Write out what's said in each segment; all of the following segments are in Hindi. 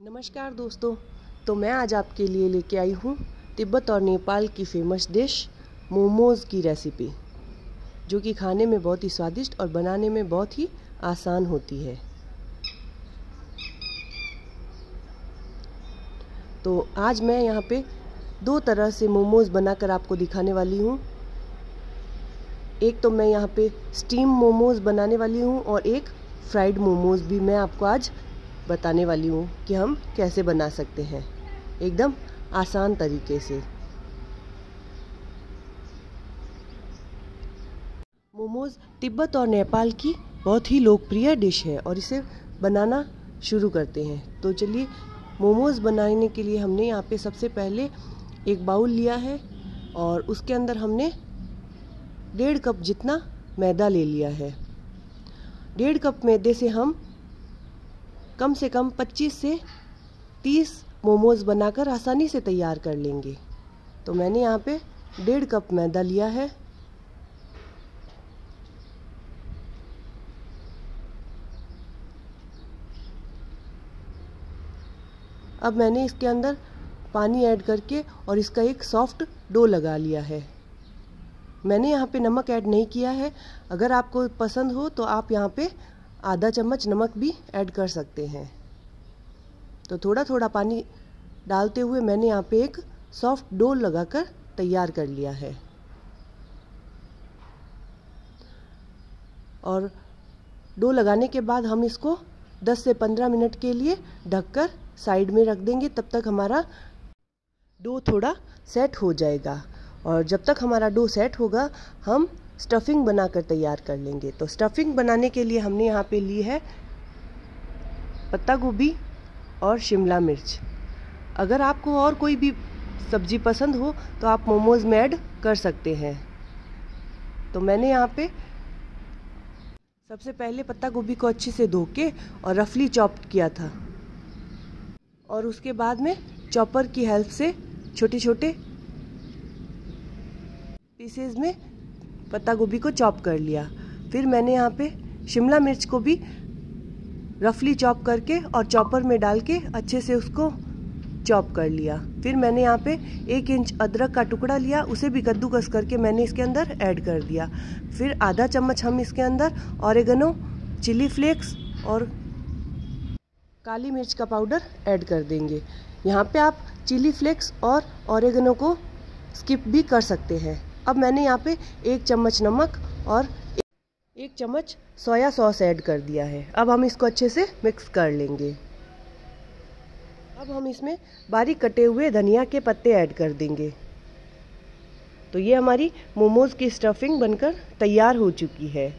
नमस्कार दोस्तों। तो मैं आज आपके लिए लेके आई हूँ तिब्बत और नेपाल की फेमस डिश मोमोज़ की रेसिपी, जो कि खाने में बहुत ही स्वादिष्ट और बनाने में बहुत ही आसान होती है। तो आज मैं यहाँ पे दो तरह से मोमोज़ बनाकर आपको दिखाने वाली हूँ। एक तो मैं यहाँ पे स्टीम मोमोज़ बनाने वाली हूँ और एक फ्राइड मोमोज़ भी मैं आपको आज बताने वाली हूँ कि हम कैसे बना सकते हैं एकदम आसान तरीके से। मोमोज़ तिब्बत और नेपाल की बहुत ही लोकप्रिय डिश है और इसे बनाना शुरू करते हैं। तो चलिए, मोमोज़ बनाने के लिए हमने यहाँ पे सबसे पहले एक बाउल लिया है और उसके अंदर हमने 1.5 कप जितना मैदा ले लिया है। 1.5 कप मैदे से हम कम से कम 25 से 30 मोमोज़ बनाकर आसानी से तैयार कर लेंगे। तो मैंने यहाँ पे 1.5 कप मैदा लिया है। अब मैंने इसके अंदर पानी ऐड करके और इसका एक सॉफ्ट डो लगा लिया है। मैंने यहाँ पे नमक ऐड नहीं किया है। अगर आपको पसंद हो तो आप यहाँ पे आधा चम्मच नमक भी ऐड कर सकते हैं। तो थोड़ा थोड़ा पानी डालते हुए मैंने यहाँ पे एक सॉफ्ट डो लगाकर तैयार कर लिया है। और डो लगाने के बाद हम इसको 10 से 15 मिनट के लिए ढककर साइड में रख देंगे। तब तक हमारा डो थोड़ा सेट हो जाएगा और जब तक हमारा डो सेट होगा हम स्टफिंग बनाकर तैयार कर लेंगे। तो स्टफिंग बनाने के लिए हमने यहाँ पे ली है पत्ता गोभी और शिमला मिर्च। अगर आपको और कोई भी सब्जी पसंद हो तो आप मोमोज़ में ऐड कर सकते हैं। तो मैंने यहाँ पे सबसे पहले पत्ता गोभी को अच्छे से धो के और रफली चॉप किया था और उसके बाद में चॉपर की हेल्प से छोटे छोटे पीसेज में पत्ता गोभी को चॉप कर लिया। फिर मैंने यहाँ पे शिमला मिर्च को भी रफली चॉप करके और चॉपर में डाल के अच्छे से उसको चॉप कर लिया। फिर मैंने यहाँ पे 1 इंच अदरक का टुकड़ा लिया, उसे भी कद्दूकस करके मैंने इसके अंदर ऐड कर दिया। फिर आधा चम्मच हम इसके अंदर ऑरिगेनो, चिली फ्लेक्स और काली मिर्च का पाउडर ऐड कर देंगे। यहाँ पे आप चिली फ्लेक्स और ऑरिगेनो को स्किप भी कर सकते हैं। अब मैंने यहाँ पे 1 चम्मच नमक और 1 चम्मच सोया सॉस ऐड कर दिया है। अब हम इसको अच्छे से मिक्स कर लेंगे। अब हम इसमें बारीक कटे हुए धनिया के पत्ते ऐड कर देंगे। तो ये हमारी मोमोज़ की स्टफिंग बनकर तैयार हो चुकी है।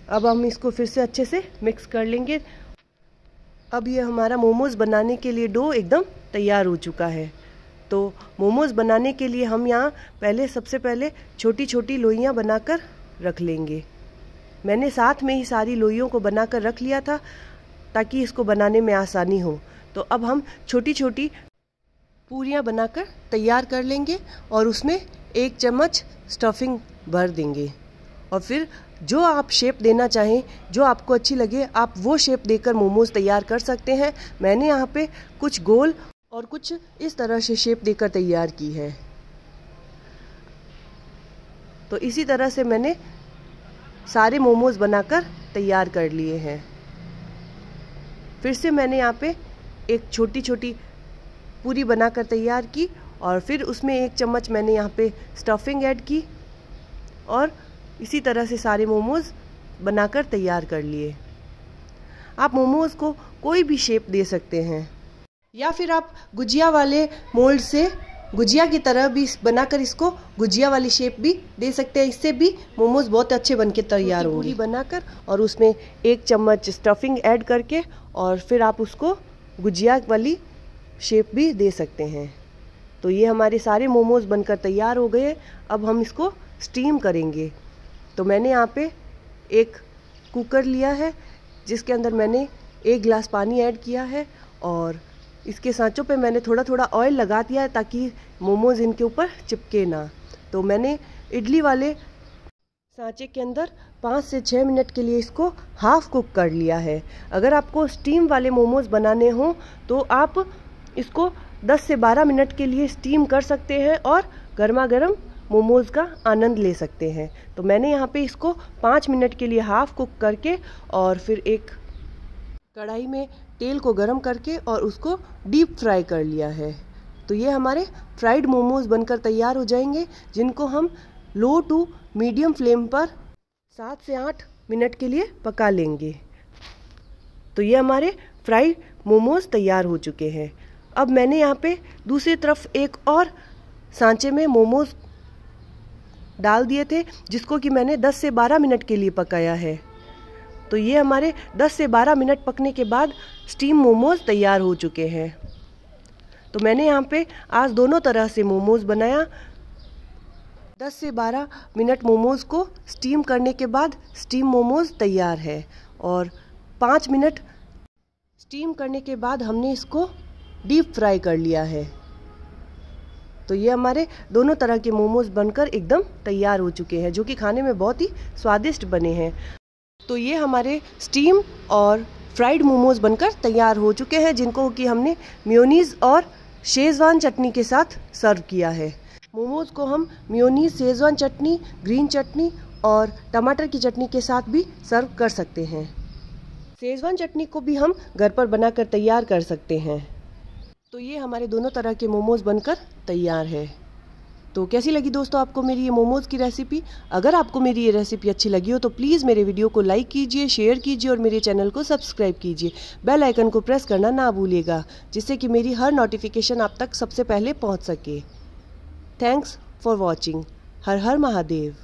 अब हम इसको फिर से अच्छे से मिक्स कर लेंगे। अब ये हमारा मोमोज़ बनाने के लिए डो एकदम तैयार हो चुका है। तो मोमोज़ बनाने के लिए हम यहाँ सबसे पहले छोटी छोटी लोइयाँ बनाकर रख लेंगे। मैंने साथ में ही सारी लोइयों को बनाकर रख लिया था ताकि इसको बनाने में आसानी हो। तो अब हम छोटी छोटी पूरियाँ बनाकर तैयार कर लेंगे और उसमें 1 चम्मच स्टफिंग भर देंगे। और फिर जो आप शेप देना चाहें, जो आपको अच्छी लगे, आप वो शेप देकर मोमोज़ तैयार कर सकते हैं। मैंने यहाँ पे कुछ गोल और कुछ इस तरह से शेप देकर तैयार की है। तो इसी तरह से मैंने सारे मोमोज़ बनाकर तैयार कर लिए हैं। फिर से मैंने यहाँ पे एक छोटी छोटी पूरी बनाकर तैयार की और फिर उसमें 1 चम्मच मैंने यहाँ पे स्टफिंग ऐड की और इसी तरह से सारे मोमोज़ बनाकर तैयार कर लिए। आप मोमोज़ को कोई भी शेप दे सकते हैं या फिर आप गुजिया वाले मोल्ड से गुजिया की तरह भी बनाकर इसको गुजिया वाली शेप भी दे सकते हैं। इससे भी मोमोज़ बहुत अच्छे बनके तैयार होंगे। पूरी बनाकर और उसमें 1 चम्मच स्टफिंग ऐड करके और फिर आप उसको गुजिया वाली शेप भी दे सकते हैं। तो ये हमारे सारे मोमोज़ बनकर तैयार हो गए। अब हम इसको स्टीम करेंगे। तो मैंने यहाँ पे एक कुकर लिया है जिसके अंदर मैंने 1 गिलास पानी ऐड किया है और इसके सांचों पे मैंने थोड़ा थोड़ा ऑयल लगा दिया है ताकि मोमोज़ इनके ऊपर चिपके ना। तो मैंने इडली वाले सांचे के अंदर 5 से 6 मिनट के लिए इसको हाफ कुक कर लिया है। अगर आपको स्टीम वाले मोमोज़ बनाने हों तो आप इसको 10 से 12 मिनट के लिए स्टीम कर सकते हैं और गर्मा गर्म मोमोज़ का आनंद ले सकते हैं। तो मैंने यहाँ पे इसको 5 मिनट के लिए हाफ कुक करके और फिर एक कढ़ाई में तेल को गरम करके और उसको डीप फ्राई कर लिया है। तो ये हमारे फ्राइड मोमोज़ बनकर तैयार हो जाएंगे, जिनको हम लो टू मीडियम फ्लेम पर 7 से 8 मिनट के लिए पका लेंगे। तो ये हमारे फ्राइड मोमोज़ तैयार हो चुके हैं। अब मैंने यहाँ पे दूसरी तरफ एक और सांचे में मोमोज़ डाल दिए थे, जिसको कि मैंने 10 से 12 मिनट के लिए पकाया है। तो ये हमारे 10 से 12 मिनट पकने के बाद स्टीम मोमोज़ तैयार हो चुके हैं। तो मैंने यहाँ पे आज दोनों तरह से मोमोज़ बनाया। 10 से 12 मिनट मोमोज़ को स्टीम करने के बाद स्टीम मोमोज़ तैयार है और 5 मिनट स्टीम करने के बाद हमने इसको डीप फ्राई कर लिया है। तो ये हमारे दोनों तरह के मोमोज़ बनकर एकदम तैयार हो चुके हैं, जो कि खाने में बहुत ही स्वादिष्ट बने हैं। तो ये हमारे स्टीम और फ्राइड मोमोज़ बनकर तैयार हो चुके हैं, जिनको कि हमने मेयोनीज़ और शेज़वान चटनी के साथ सर्व किया है। मोमोज़ को हम मेयोनीज़, शेज़वान चटनी, ग्रीन चटनी और टमाटर की चटनी के साथ भी सर्व कर सकते हैं। शेज़वान चटनी को भी हम घर पर बनाकर तैयार कर सकते हैं। तो ये हमारे दोनों तरह के मोमोज़ बनकर तैयार है। तो कैसी लगी दोस्तों आपको मेरी ये मोमोज़ की रेसिपी? अगर आपको मेरी ये रेसिपी अच्छी लगी हो तो प्लीज़ मेरे वीडियो को लाइक कीजिए, शेयर कीजिए और मेरे चैनल को सब्सक्राइब कीजिए। बेल आइकन को प्रेस करना ना भूलिएगा, जिससे कि मेरी हर नोटिफिकेशन आप तक सबसे पहले पहुंच सके। Thanks for watching. Her her Mahadev.